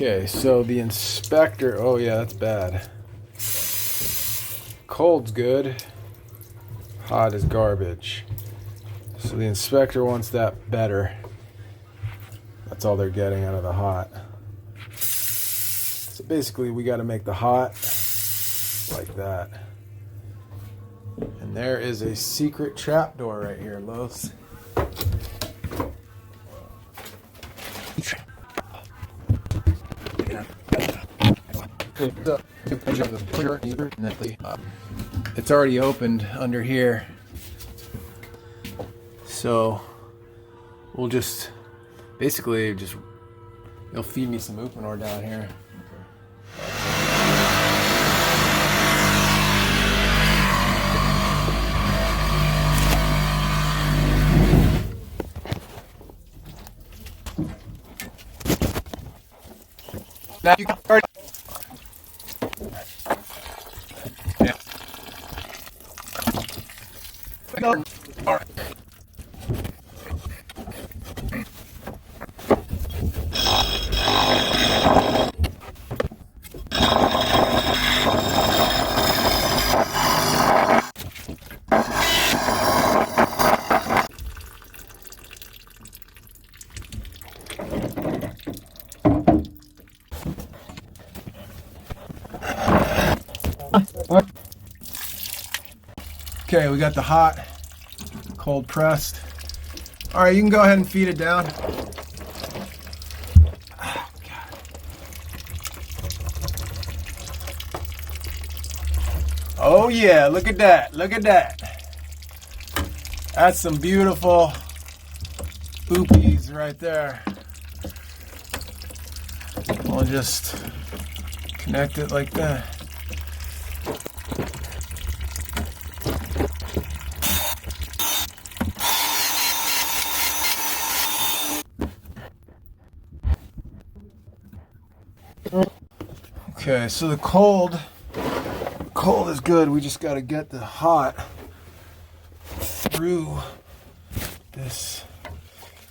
Okay, so the inspector, oh yeah, that's bad. Cold's good, hot is garbage. So the inspector wants that better. That's all they're getting out of the hot. So basically we got to make the hot like that. And there is a secret trapdoor right here, Los. It's already opened under here, so we'll just basically you'll feed me some UPONOR down here. Now you can start. Yeah. No. All right. Okay, we got the hot, cold pressed. All right, you can go ahead and feed it down. Oh, God. Oh yeah, look at that, look at that. That's some beautiful oopies right there. We'll just connect it like that. Okay, so the cold is good. We just got to get the hot through this.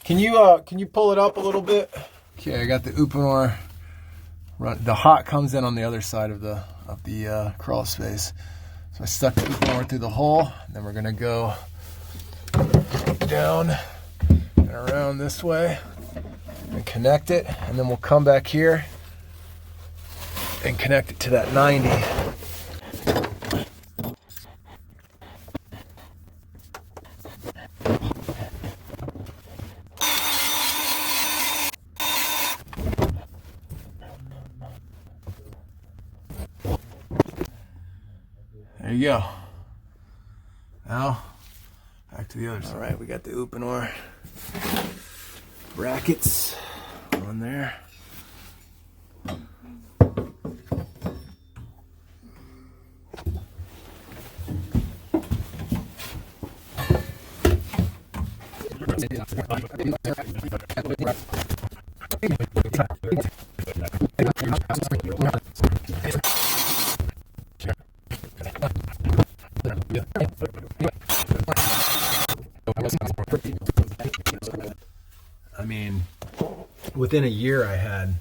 Can you pull it up a little bit? Okay, I got the UPONOR. The hot comes in on the other side of the crawl space. So I stuck the UPONOR through the hole. And then we're gonna go down and around this way and connect it, and then we'll come back here and connect it to that 90. There you go. Now, back to the other side. All right, we got the UPONOR brackets on there. I mean, within a year I had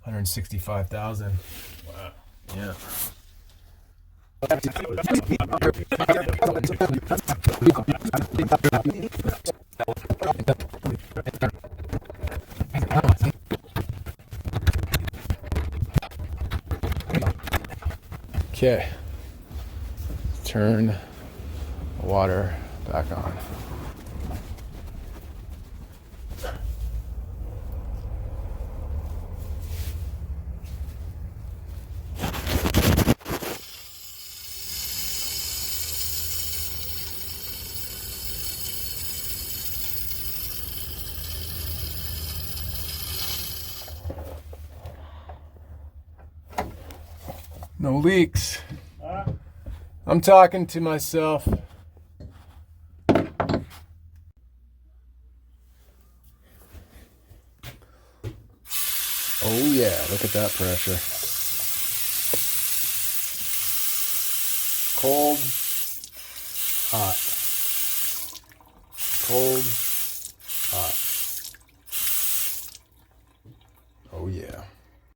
165,000. Wow. Yeah. Okay. Turn the water back on. No leaks. I'm talking to myself. Oh yeah, look at that pressure. Cold, hot. Cold,